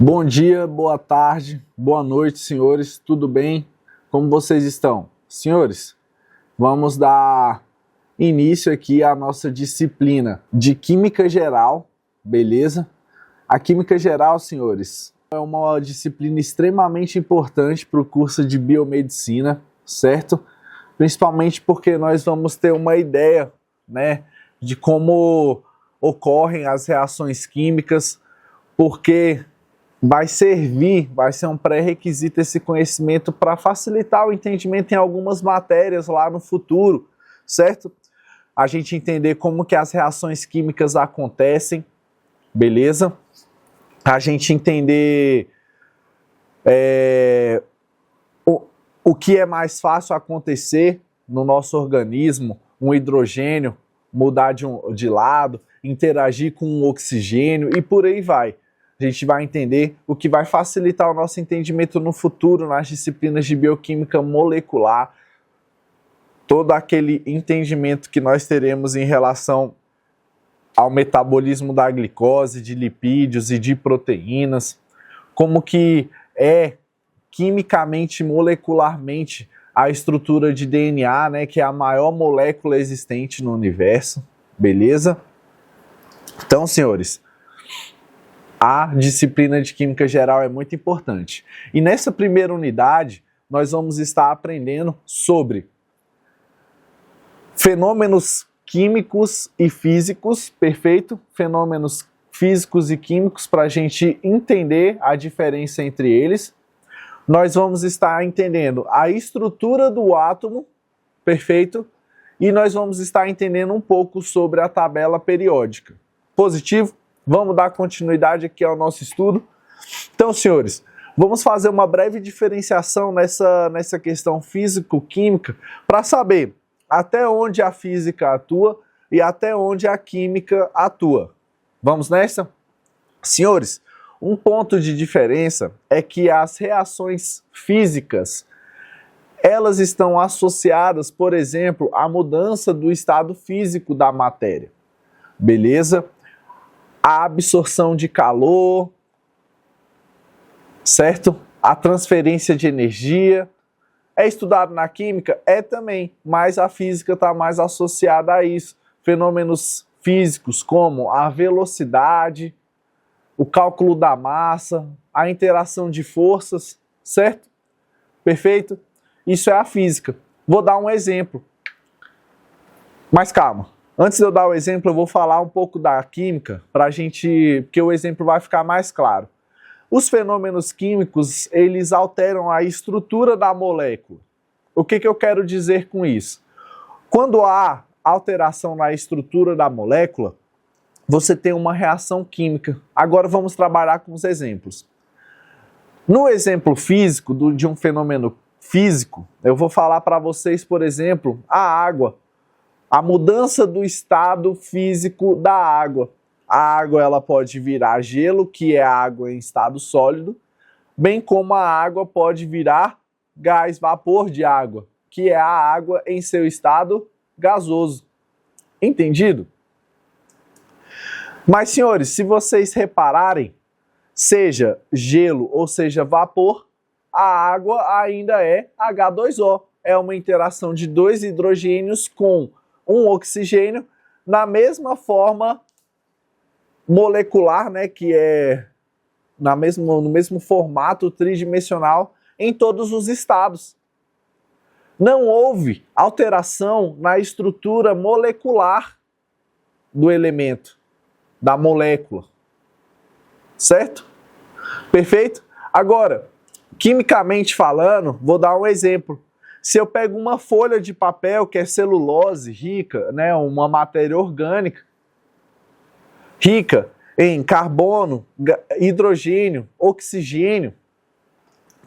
Bom dia, boa tarde, boa noite, senhores. Tudo bem? Como vocês estão? Senhores, vamos dar início aqui à nossa disciplina de Química Geral, beleza? A Química Geral, senhores, é uma disciplina extremamente importante para o curso de Biomedicina, certo? Principalmente porque nós vamos ter uma ideia, né, de como ocorrem as reações químicas, porque vai ser um pré-requisito esse conhecimento para facilitar o entendimento em algumas matérias lá no futuro, certo? A gente entender como que as reações químicas acontecem, beleza? A gente entender o que é mais fácil acontecer no nosso organismo, um hidrogênio mudar de lado, interagir com um oxigênio e por aí vai. A gente vai entender o que vai facilitar o nosso entendimento no futuro nas disciplinas de bioquímica molecular, todo aquele entendimento que nós teremos em relação ao metabolismo da glicose, de lipídios e de proteínas, como que é quimicamente, molecularmente, a estrutura de DNA, né, que é a maior molécula existente no universo, beleza? Então, senhores, a disciplina de Química Geral é muito importante. E nessa primeira unidade, nós vamos estar aprendendo sobre fenômenos químicos e físicos, perfeito? Fenômenos físicos e químicos para a gente entender a diferença entre eles. Nós vamos estar entendendo a estrutura do átomo, perfeito? E nós vamos estar entendendo um pouco sobre a tabela periódica. Positivo? Vamos dar continuidade aqui ao nosso estudo. Então, senhores, vamos fazer uma breve diferenciação nessa questão físico-química para saber até onde a física atua e até onde a química atua. Vamos nessa? Senhores, um ponto de diferença é que as reações físicas, elas estão associadas, por exemplo, à mudança do estado físico da matéria. Beleza? A absorção de calor, certo? A transferência de energia. É estudado na química? É também, mas a física está mais associada a isso. Fenômenos físicos como a velocidade, o cálculo da massa, a interação de forças, certo? Perfeito? Isso é a física. Vou dar um exemplo. Mas calma. Antes de eu dar o exemplo, eu vou falar um pouco da química, porque o exemplo vai ficar mais claro. Os fenômenos químicos, eles alteram a estrutura da molécula. O que eu quero dizer com isso? Quando há alteração na estrutura da molécula, você tem uma reação química. Agora vamos trabalhar com os exemplos. No exemplo físico, de um fenômeno físico, eu vou falar para vocês, por exemplo, a água. A mudança do estado físico da água. A água ela pode virar gelo, que é a água em estado sólido, bem como a água pode virar gás, vapor de água, que é a água em seu estado gasoso. Entendido? Mas, senhores, se vocês repararem, seja gelo ou seja vapor, a água ainda é H2O. É uma interação de dois hidrogênios com um oxigênio na mesma forma molecular, né, que é no mesmo formato tridimensional em todos os estados. Não houve alteração na estrutura molecular do elemento, da molécula. Certo? Perfeito? Agora, quimicamente falando, vou dar um exemplo. Se eu pego uma folha de papel que é celulose rica, né, uma matéria orgânica, rica em carbono, hidrogênio, oxigênio,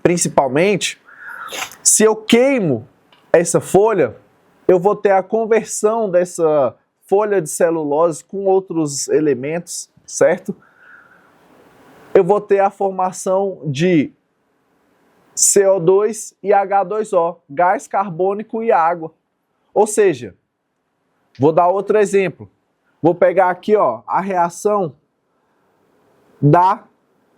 principalmente, se eu queimo essa folha, eu vou ter a conversão dessa folha de celulose com outros elementos, certo? Eu vou ter a formação de CO2 e H2O, gás carbônico e água. Ou seja, vou dar outro exemplo. Vou pegar aqui, ó, a reação da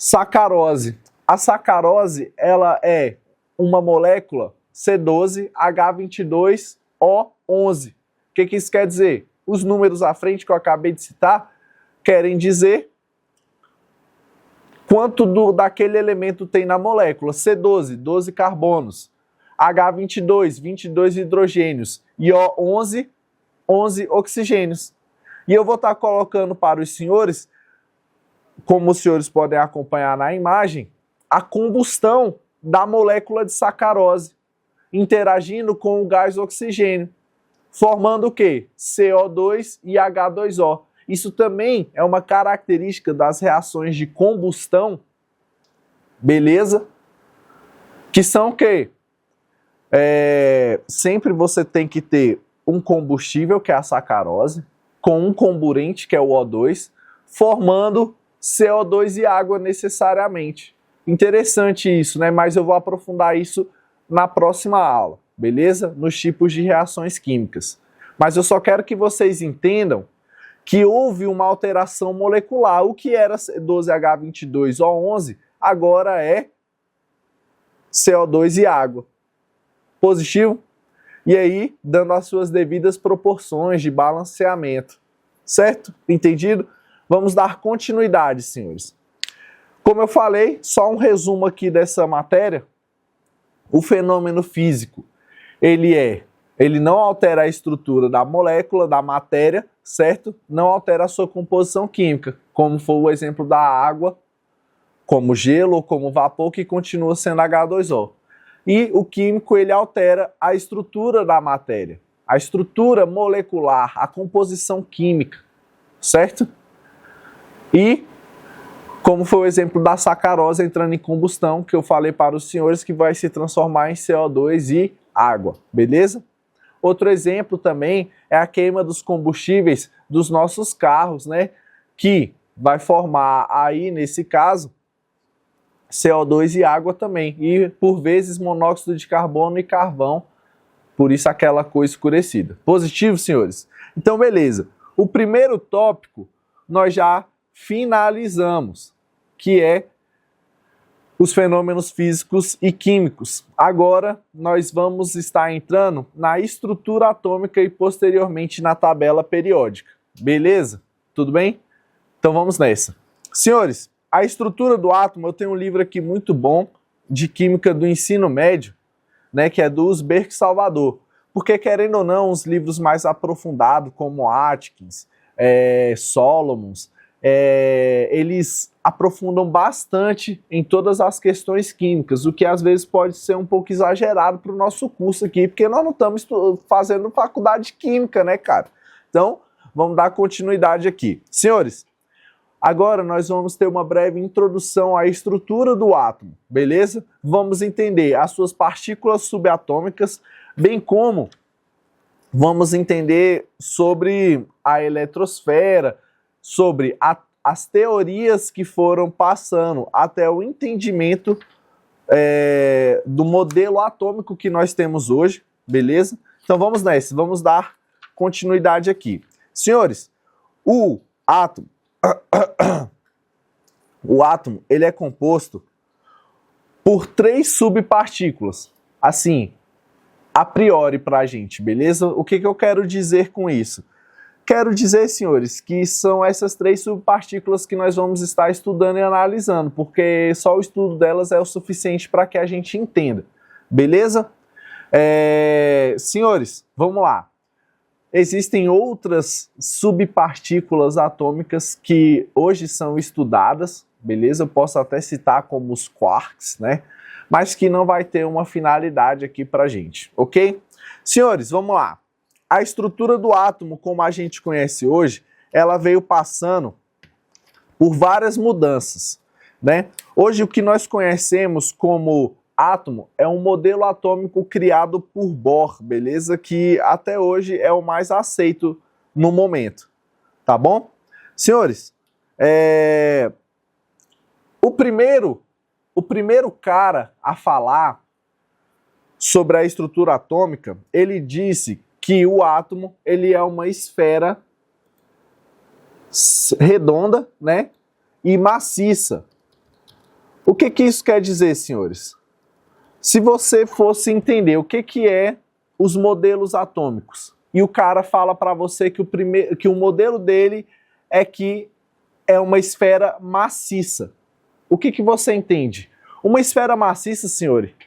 Sacarose. A sacarose, ela é uma molécula C12H22O11. O que isso quer dizer? Os números à frente que eu acabei de citar querem dizer quanto daquele elemento tem na molécula. C12, 12 carbonos. H22, 22 hidrogênios. E O11, 11 oxigênios. E eu vou estar colocando para os senhores, como os senhores podem acompanhar na imagem, a combustão da molécula de sacarose, interagindo com o gás oxigênio, formando o quê? CO2 e H2O. Isso também é uma característica das reações de combustão, beleza? Que são o quê? Sempre você tem que ter um combustível, que é a sacarose, com um comburente, que é o O2, formando CO2 e água necessariamente. Interessante isso, né? Mas eu vou aprofundar isso na próxima aula, beleza? Nos tipos de reações químicas. Mas eu só quero que vocês entendam que houve uma alteração molecular. O que era C12H22O11 agora é CO2 e água. Positivo? E aí, dando as suas devidas proporções de balanceamento. Certo? Entendido? Vamos dar continuidade, senhores. Como eu falei, só um resumo aqui dessa matéria. O fenômeno físico, ele não altera a estrutura da molécula, da matéria, certo? Não altera a sua composição química, como foi o exemplo da água, como gelo ou como vapor, que continua sendo H2O. E o químico, ele altera a estrutura da matéria, a estrutura molecular, a composição química, certo? E como foi o exemplo da sacarose entrando em combustão, que eu falei para os senhores que vai se transformar em CO2 e água, beleza? Outro exemplo também é a queima dos combustíveis dos nossos carros, né? Que vai formar aí, nesse caso, CO2 e água também. E, por vezes, monóxido de carbono e carvão, por isso aquela cor escurecida. Positivo, senhores? Então, beleza. O primeiro tópico nós já finalizamos, que é os fenômenos físicos e químicos. Agora nós vamos estar entrando na estrutura atômica e posteriormente na tabela periódica. Beleza? Tudo bem? Então vamos nessa. Senhores, a estrutura do átomo, eu tenho um livro aqui muito bom de química do ensino médio, né, que é do Uzberk Salvador. Porque, querendo ou não, os livros mais aprofundados, como Atkins, Solomons, eles aprofundam bastante em todas as questões químicas, o que às vezes pode ser um pouco exagerado para o nosso curso aqui, porque nós não estamos fazendo faculdade de química, né, cara? Então, vamos dar continuidade aqui. Senhores, agora nós vamos ter uma breve introdução à estrutura do átomo, beleza? Vamos entender as suas partículas subatômicas, bem como vamos entender sobre a eletrosfera, sobre as teorias que foram passando até o entendimento do modelo atômico que nós temos hoje, beleza? Então vamos nessa, vamos dar continuidade aqui. Senhores, o átomo, ele é composto por 3 subpartículas, assim, a priori para a gente, beleza? O que eu quero dizer com isso? Quero dizer, senhores, que são essas 3 subpartículas que nós vamos estar estudando e analisando, porque só o estudo delas é o suficiente para que a gente entenda, beleza? Senhores, vamos lá. Existem outras subpartículas atômicas que hoje são estudadas, beleza? Eu posso até citar como os quarks, né? Mas que não vai ter uma finalidade aqui pra gente, ok? Senhores, vamos lá. A estrutura do átomo, como a gente conhece hoje, ela veio passando por várias mudanças, né? Hoje o que nós conhecemos como átomo é um modelo atômico criado por Bohr, beleza? Que até hoje é o mais aceito no momento, tá bom? Senhores, o primeiro cara a falar sobre a estrutura atômica, ele disse que o átomo, ele é uma esfera redonda, né, e maciça, O que que isso quer dizer, senhores? Se você fosse entender o que é os modelos atômicos, e o cara fala para você que o modelo dele é que é uma esfera maciça. O que que você entende? Uma esfera maciça,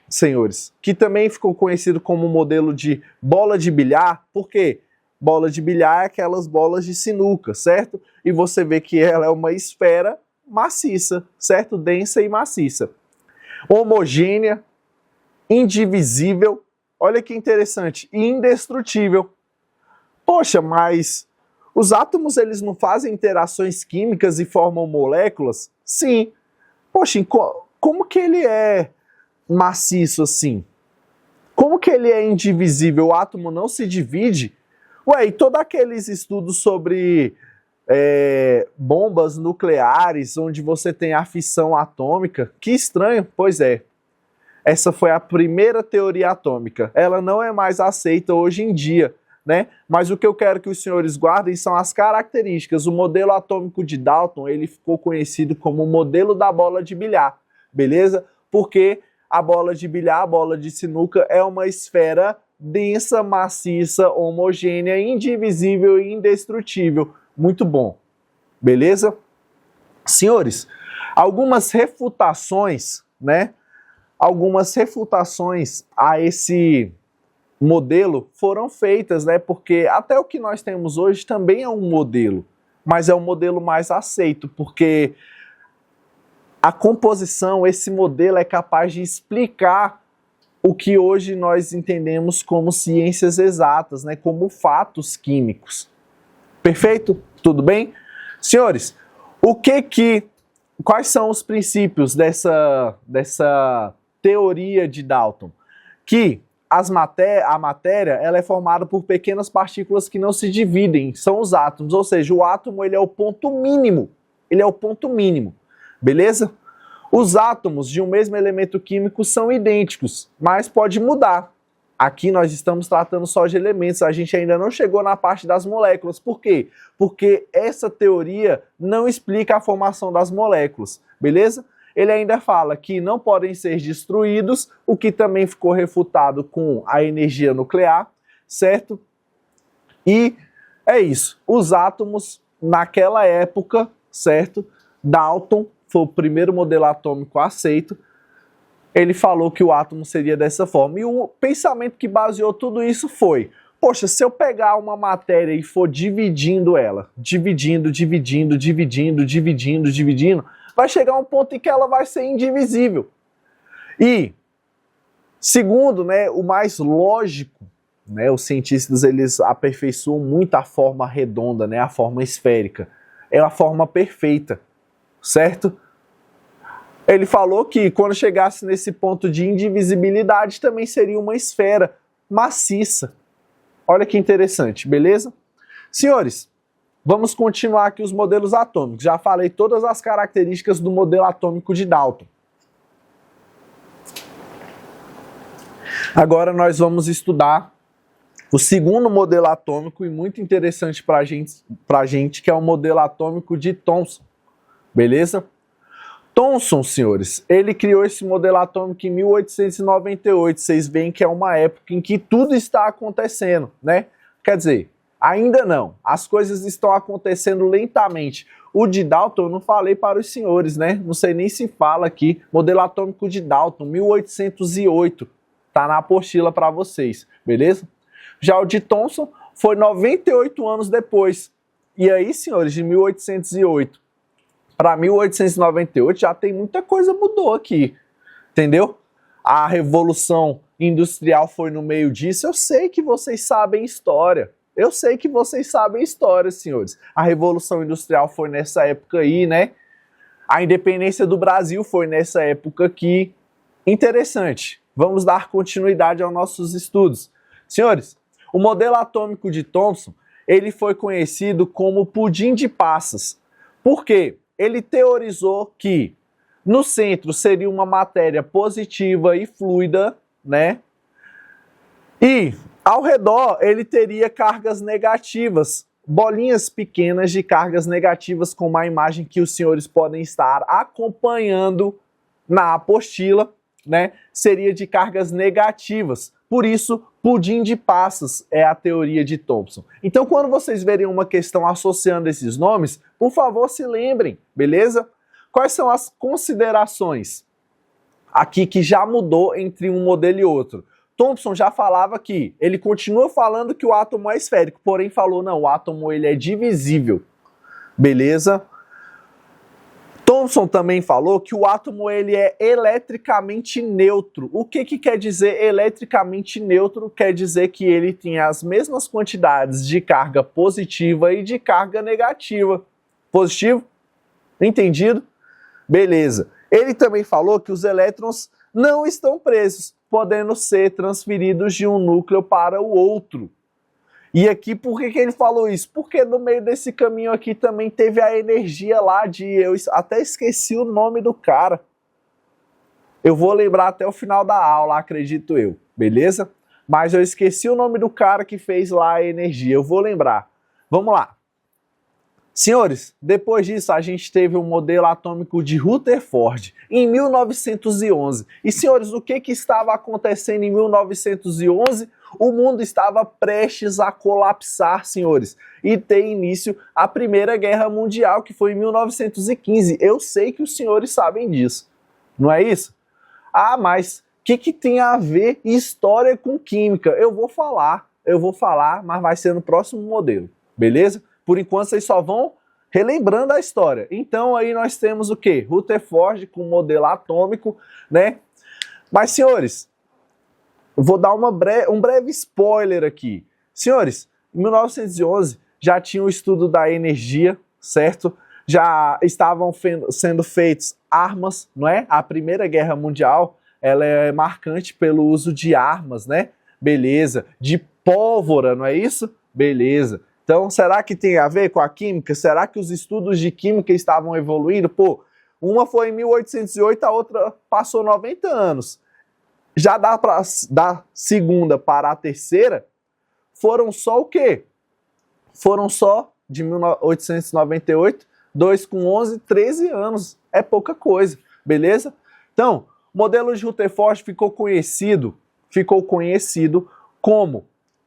senhores, que também ficou conhecido como modelo de bola de bilhar, por quê? Bola de bilhar é aquelas bolas de sinuca, certo? E você vê que ela é uma esfera maciça, certo? Densa e maciça. Homogênea, indivisível, olha que interessante, indestrutível. Poxa, mas os átomos eles não fazem interações químicas e formam moléculas? Sim. Poxa, como que ele é maciço assim? Como que ele é indivisível? O átomo não se divide? Ué, e todos aqueles estudos sobre bombas nucleares, onde você tem a fissão atômica, que estranho, pois é. Essa foi a primeira teoria atômica. Ela não é mais aceita hoje em dia, né? Mas o que eu quero que os senhores guardem são as características. O modelo atômico de Dalton, ele ficou conhecido como o modelo da bola de bilhar, beleza? Porque a bola de bilhar, a bola de sinuca, é uma esfera densa, maciça, homogênea, indivisível e indestrutível. Muito bom, beleza? Senhores, algumas refutações, né? Algumas refutações a esse modelo foram feitas, né? Porque até o que nós temos hoje também é um modelo, mas é um modelo mais aceito, porque a composição, esse modelo é capaz de explicar o que hoje nós entendemos como ciências exatas, né? Como fatos químicos. Perfeito? Tudo bem? Senhores, quais são os princípios dessa teoria de Dalton? Que a matéria ela é formada por pequenas partículas que não se dividem, são os átomos, ou seja, o átomo ele é o ponto mínimo, beleza? Os átomos de um mesmo elemento químico são idênticos, mas pode mudar. Aqui nós estamos tratando só de elementos, a gente ainda não chegou na parte das moléculas. Por quê? Porque essa teoria não explica a formação das moléculas, beleza? Ele ainda fala que não podem ser destruídos, o que também ficou refutado com a energia nuclear, certo? E é isso. Os átomos, naquela época, certo? Dalton foi o primeiro modelo atômico aceito. Ele falou que o átomo seria dessa forma. E o pensamento que baseou tudo isso foi: poxa, se eu pegar uma matéria e for dividindo ela, dividindo, vai chegar um ponto em que ela vai ser indivisível. E, segundo, né, o mais lógico, né, os cientistas eles aperfeiçoam muito a forma redonda, né, a forma esférica. É a forma perfeita, certo? Ele falou que quando chegasse nesse ponto de indivisibilidade também seria uma esfera maciça. Olha que interessante, beleza? Senhores, vamos continuar aqui os modelos atômicos. Já falei todas as características do modelo atômico de Dalton. Agora nós vamos estudar o segundo modelo atômico e muito interessante para a gente, que é o modelo atômico de Thomson. Beleza? Thomson, senhores, ele criou esse modelo atômico em 1898. Vocês veem que é uma época em que tudo está acontecendo, né? Quer dizer, ainda não. As coisas estão acontecendo lentamente. O de Dalton eu não falei para os senhores, né? Não sei nem se fala aqui. Modelo atômico de Dalton, 1808. Tá na apostila para vocês, beleza? Já o de Thomson foi 98 anos depois. E aí, senhores, de 1808 para 1898 já tem muita coisa mudou aqui, entendeu? A Revolução Industrial foi no meio disso. Eu sei que vocês sabem história. Eu sei que vocês sabem história, senhores. A Revolução Industrial foi nessa época aí, né? A independência do Brasil foi nessa época aqui. Interessante. Vamos dar continuidade aos nossos estudos. Senhores, o modelo atômico de Thomson, ele foi conhecido como pudim de passas. Por quê? Ele teorizou que no centro seria uma matéria positiva e fluida, né? E ao redor ele teria cargas negativas, bolinhas pequenas de cargas negativas, como a imagem que os senhores podem estar acompanhando na apostila, né, seria de cargas negativas. Por isso, pudim de passas é a teoria de Thomson. Então, quando vocês verem uma questão associando esses nomes, por favor, se lembrem, beleza? Quais são as considerações aqui que já mudou entre um modelo e outro? Thomson já falava que, ele continua falando que o átomo é esférico, porém falou, não, o átomo ele é divisível, beleza? Thomson também falou que o átomo ele é eletricamente neutro. O que quer dizer eletricamente neutro? Quer dizer que ele tem as mesmas quantidades de carga positiva e de carga negativa. Positivo? Entendido? Beleza. Ele também falou que os elétrons não estão presos, podendo ser transferidos de um núcleo para o outro. E aqui, por que ele falou isso? Porque no meio desse caminho aqui também teve a energia lá de... Eu até esqueci o nome do cara. Eu vou lembrar até o final da aula, acredito eu. Beleza? Mas eu esqueci o nome do cara que fez lá a energia. Eu vou lembrar. Vamos lá. Senhores, depois disso a gente teve o modelo atômico de Rutherford em 1911. E senhores, o que estava acontecendo em 1911? O mundo estava prestes a colapsar, senhores, e ter início a Primeira Guerra Mundial, que foi em 1915. Eu sei que os senhores sabem disso, não é isso? Ah, mas o que tem a ver história com química? Eu vou falar, mas vai ser no próximo modelo, beleza? Por enquanto vocês só vão relembrando a história. Então aí nós temos o quê? Rutherford com modelo atômico, né? Mas, senhores, vou dar um breve spoiler aqui. Senhores, em 1911 já tinha o estudo da energia, certo? Já estavam sendo feitas armas, não é? A Primeira Guerra Mundial, ela é marcante pelo uso de armas, né? Beleza. De pólvora, não é isso? Beleza. Então, será que tem a ver com a química? Será que os estudos de química estavam evoluindo? Pô, uma foi em 1808, a outra passou 90 anos. Já da segunda para a terceira, foram só o quê? Foram só de 1898, 2 com 11, 13 anos. É pouca coisa, beleza? Então, o modelo de Rutherford ficou conhecido como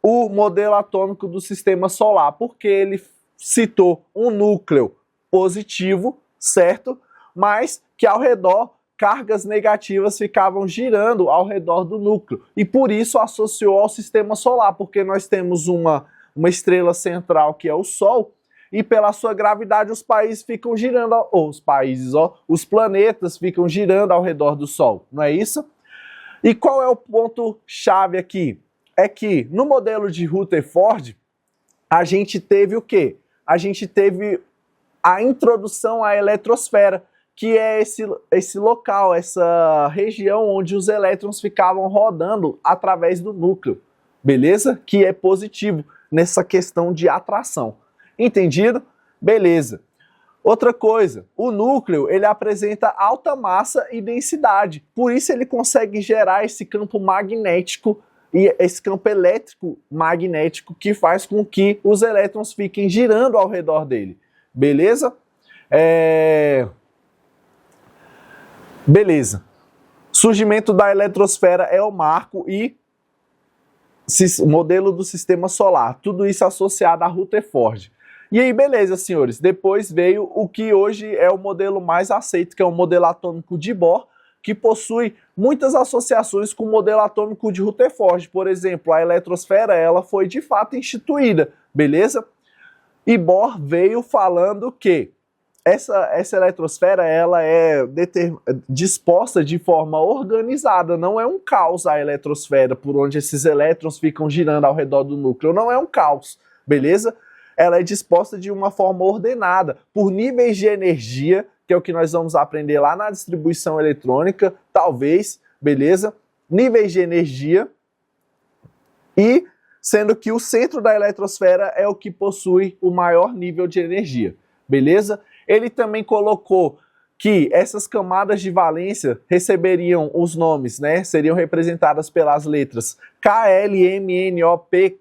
o modelo atômico do sistema solar, porque ele citou um núcleo positivo, certo? Mas que ao redor cargas negativas ficavam girando ao redor do núcleo. E por isso associou ao sistema solar, porque nós temos uma estrela central que é o Sol, e pela sua gravidade os países ficam girando, os planetas ficam girando ao redor do Sol, não é isso? E qual é o ponto-chave aqui? É que no modelo de Rutherford, a gente teve o quê? A gente teve a introdução à eletrosfera, que é esse local, essa região onde os elétrons ficavam rodando através do núcleo, beleza? Que é positivo nessa questão de atração. Entendido? Beleza. Outra coisa, o núcleo ele apresenta alta massa e densidade, por isso ele consegue gerar esse campo magnético e esse campo elétrico magnético que faz com que os elétrons fiquem girando ao redor dele. Beleza? Beleza. Surgimento da eletrosfera é o marco e modelo do sistema solar. Tudo isso associado a Rutherford. E aí, beleza, senhores. Depois veio o que hoje é o modelo mais aceito, que é o modelo atômico de Bohr, que possui muitas associações com o modelo atômico de Rutherford. Por exemplo, a eletrosfera ela foi de fato instituída, beleza? E Bohr veio falando que essa eletrosfera ela é disposta de forma organizada, não é um caos a eletrosfera, por onde esses elétrons ficam girando ao redor do núcleo, não é um caos, beleza? Ela é disposta de uma forma ordenada, por níveis de energia, que é o que nós vamos aprender lá na distribuição eletrônica, talvez, beleza? Níveis de energia, e sendo que o centro da eletrosfera é o que possui o maior nível de energia, beleza? Ele também colocou que essas camadas de valência receberiam os nomes, né? Seriam representadas pelas letras K, L, M, N, O, P,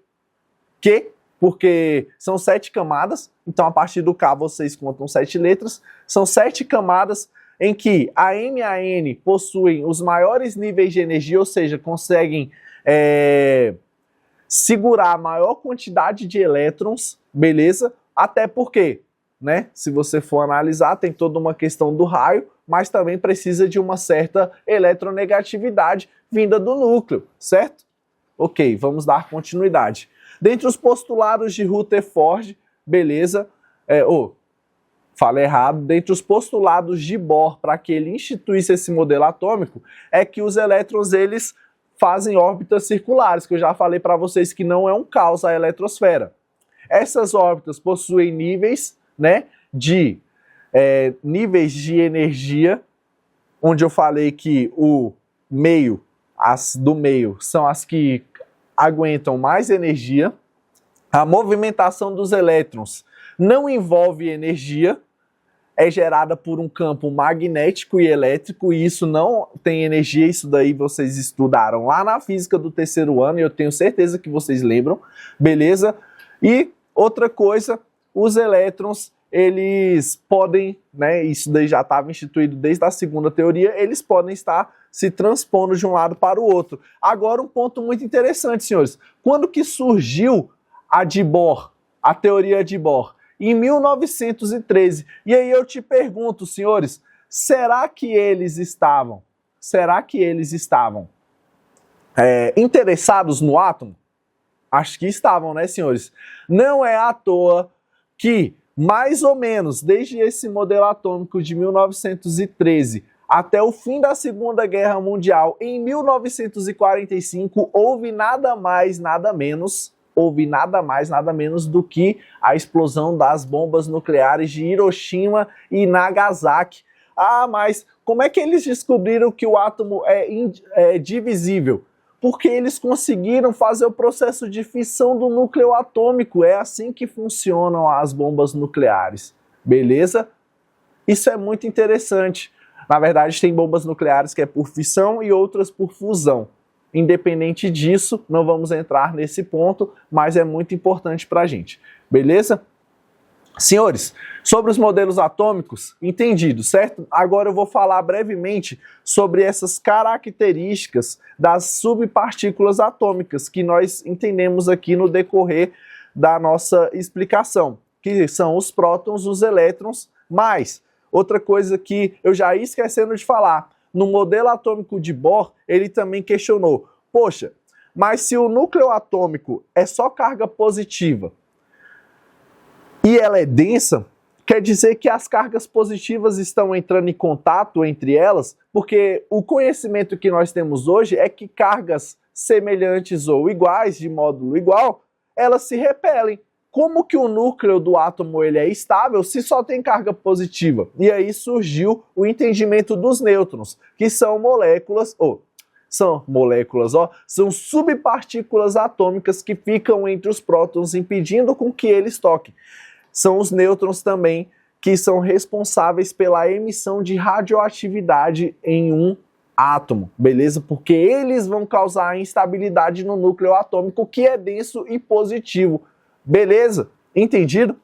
Q, porque são 7 camadas, então a partir do K vocês contam 7 letras, são 7 camadas em que a M e a N possuem os maiores níveis de energia, ou seja, conseguem segurar a maior quantidade de elétrons, beleza? Até porque, né, se você for analisar, tem toda uma questão do raio, mas também precisa de uma certa eletronegatividade vinda do núcleo, certo? Ok, vamos dar continuidade. Dentre os postulados de Rutherford, beleza, falei errado, dentre os postulados de Bohr para que ele instituísse esse modelo atômico, é que os elétrons, eles fazem órbitas circulares, que eu já falei para vocês que não é um caos a eletrosfera. Essas órbitas possuem níveis, né, níveis de energia, onde eu falei que as do meio são as que aguentam mais energia. A movimentação dos elétrons não envolve energia, é gerada por um campo magnético e elétrico, e isso não tem energia. Isso daí vocês estudaram lá na física do terceiro ano, e eu tenho certeza que vocês lembram, beleza? E outra coisa, os elétrons, eles podem, né, isso daí já estava instituído desde a segunda teoria, eles podem estar se transpondo de um lado para o outro. Agora, um ponto muito interessante, senhores. Quando que surgiu a de Bohr, a teoria de Bohr? Em 1913. E aí eu te pergunto, senhores, será que eles estavam interessados no átomo? Acho que estavam, né, senhores? Não é à toa que, mais ou menos, desde esse modelo atômico de 1913 até o fim da Segunda Guerra Mundial, em 1945, houve nada mais, nada menos do que a explosão das bombas nucleares de Hiroshima e Nagasaki. Ah, mas como é que eles descobriram que o átomo é divisível? Porque eles conseguiram fazer o processo de fissão do núcleo atômico. É assim que funcionam as bombas nucleares. Beleza? Isso é muito interessante. Na verdade, tem bombas nucleares que é por fissão e outras por fusão. Independente disso, não vamos entrar nesse ponto, mas é muito importante para a gente. Beleza? Senhores, sobre os modelos atômicos, entendido, certo? Agora eu vou falar brevemente sobre essas características das subpartículas atômicas que nós entendemos aqui no decorrer da nossa explicação, que são os prótons, os elétrons, mas outra coisa que eu já ia esquecendo de falar, no modelo atômico de Bohr, ele também questionou, poxa, mas se o núcleo atômico é só carga positiva e ela é densa, quer dizer que as cargas positivas estão entrando em contato entre elas, porque o conhecimento que nós temos hoje é que cargas semelhantes ou iguais, de módulo igual, elas se repelem. Como que o núcleo do átomo ele é estável se só tem carga positiva? E aí surgiu o entendimento dos nêutrons, que são são subpartículas atômicas que ficam entre os prótons, impedindo com que eles toquem. São os nêutrons também que são responsáveis pela emissão de radioatividade em um átomo, beleza? Porque eles vão causar instabilidade no núcleo atômico, que é denso e positivo. Beleza? Entendido?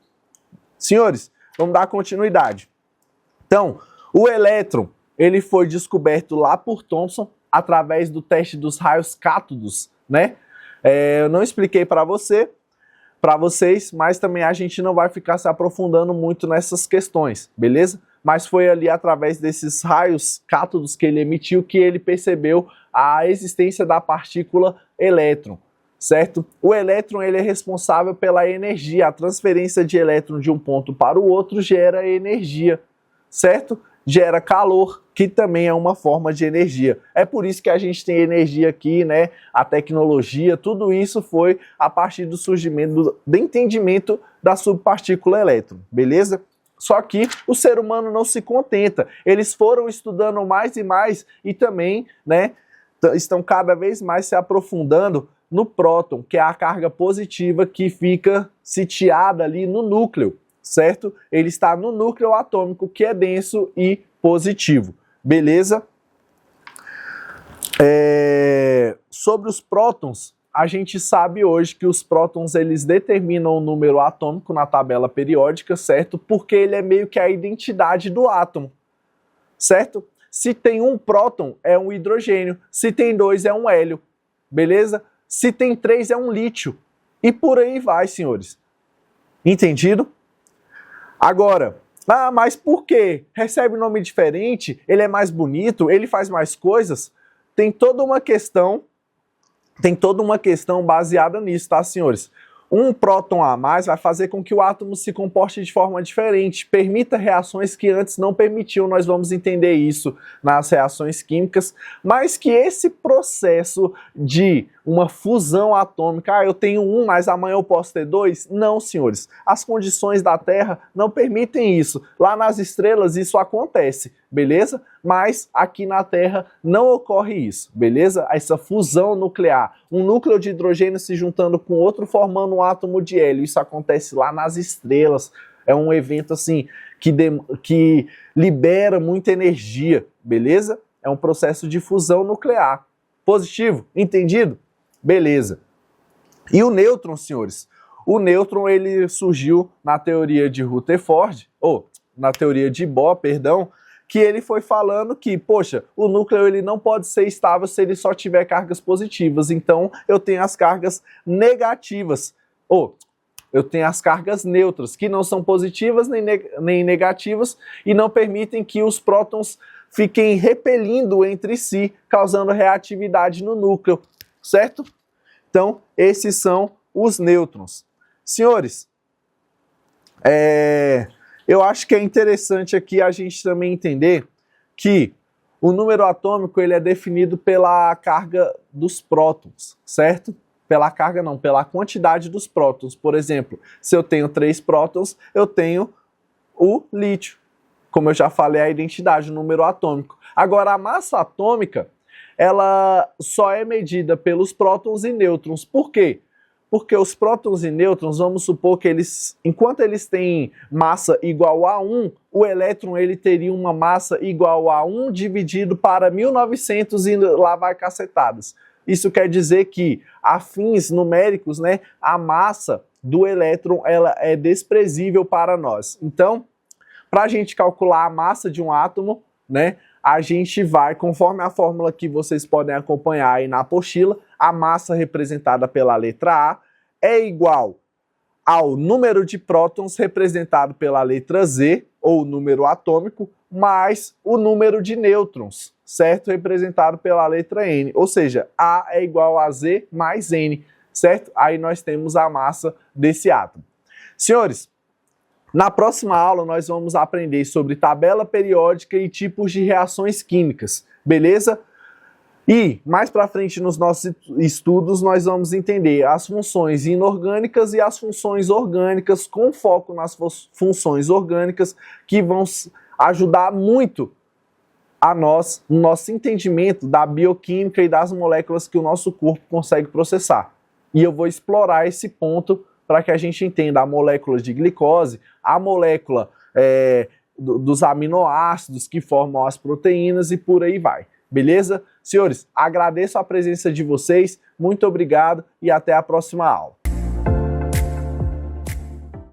Senhores, vamos dar continuidade. Então, o elétron, ele foi descoberto lá por Thomson, através do teste dos raios cátodos, né? Eu não expliquei para vocês, mas também a gente não vai ficar se aprofundando muito nessas questões, beleza? Mas foi ali através desses raios cátodos que ele emitiu que ele percebeu a existência da partícula elétron. Certo? O elétron ele é responsável pela energia, a transferência de elétron de um ponto para o outro gera energia, certo? Gera calor, que também é uma forma de energia. É por isso que a gente tem energia aqui, né? A tecnologia, tudo isso foi a partir do surgimento, do entendimento da subpartícula elétron, beleza? Só que o ser humano não se contenta, eles foram estudando mais e mais e também, né, estão cada vez mais se aprofundando no próton, que é a carga positiva que fica sitiada ali no núcleo, certo? Ele está no núcleo atômico, que é denso e positivo, beleza? Sobre os prótons, a gente sabe hoje que os prótons, eles determinam o número atômico na tabela periódica, certo? Porque ele é meio que a identidade do átomo, certo? Se tem um próton, é um hidrogênio. Se tem 2, é um hélio, beleza? Se tem 3, é um lítio. E por aí vai, senhores. Entendido? Agora, mas por quê? Recebe nome diferente, ele é mais bonito, ele faz mais coisas? Tem toda uma questão baseada nisso, tá, senhores? Um próton a mais vai fazer com que o átomo se comporte de forma diferente, permita reações que antes não permitiam, nós vamos entender isso nas reações químicas, mas que esse processo de uma fusão atômica, eu tenho um, mas amanhã eu posso ter 2? Não, senhores. As condições da Terra não permitem isso. Lá nas estrelas isso acontece, beleza? Mas aqui na Terra não ocorre isso, beleza? Essa fusão nuclear, um núcleo de hidrogênio se juntando com outro formando um átomo de hélio, isso acontece lá nas estrelas. É um evento assim que libera muita energia, beleza? É um processo de fusão nuclear. Positivo? Entendido? Beleza. E o nêutron, senhores? O nêutron ele surgiu na teoria de Rutherford, na teoria de Bohr, perdão, que ele foi falando que, poxa, o núcleo ele não pode ser estável se ele só tiver cargas positivas, então eu tenho as cargas negativas, eu tenho as cargas neutras, que não são positivas nem negativas e não permitem que os prótons fiquem repelindo entre si, causando reatividade no núcleo, certo? Então, esses são os nêutrons. Senhores, eu acho que é interessante aqui a gente também entender que o número atômico ele é definido pela carga dos prótons, certo? Pela carga não, pela quantidade dos prótons. Por exemplo, se eu tenho 3 prótons, eu tenho o lítio. Como eu já falei, a identidade, o número atômico. Agora, a massa atômica, ela só é medida pelos prótons e nêutrons. Por quê? Porque os prótons e nêutrons, vamos supor que enquanto eles têm massa igual a 1, o elétron ele teria uma massa igual a 1 dividido para 1900 e lá vai cacetadas. Isso quer dizer que, a fins numéricos, né, a massa do elétron ela é desprezível para nós. Então, para a gente calcular a massa de um átomo, né, a gente vai, conforme a fórmula que vocês podem acompanhar aí na apostila, a massa representada pela letra A é igual ao número de prótons representado pela letra Z, ou número atômico, mais o número de nêutrons, certo? Representado pela letra N. Ou seja, A é igual a Z mais N, certo? Aí nós temos a massa desse átomo. Senhores, na próxima aula nós vamos aprender sobre tabela periódica e tipos de reações químicas, beleza? E mais para frente nos nossos estudos nós vamos entender as funções inorgânicas e as funções orgânicas, com foco nas funções orgânicas, que vão ajudar muito a nós no nosso entendimento da bioquímica e das moléculas que o nosso corpo consegue processar. E eu vou explorar esse ponto para que a gente entenda a molécula de glicose, a molécula dos aminoácidos que formam as proteínas e por aí vai. Beleza? Senhores, agradeço a presença de vocês, muito obrigado e até a próxima aula.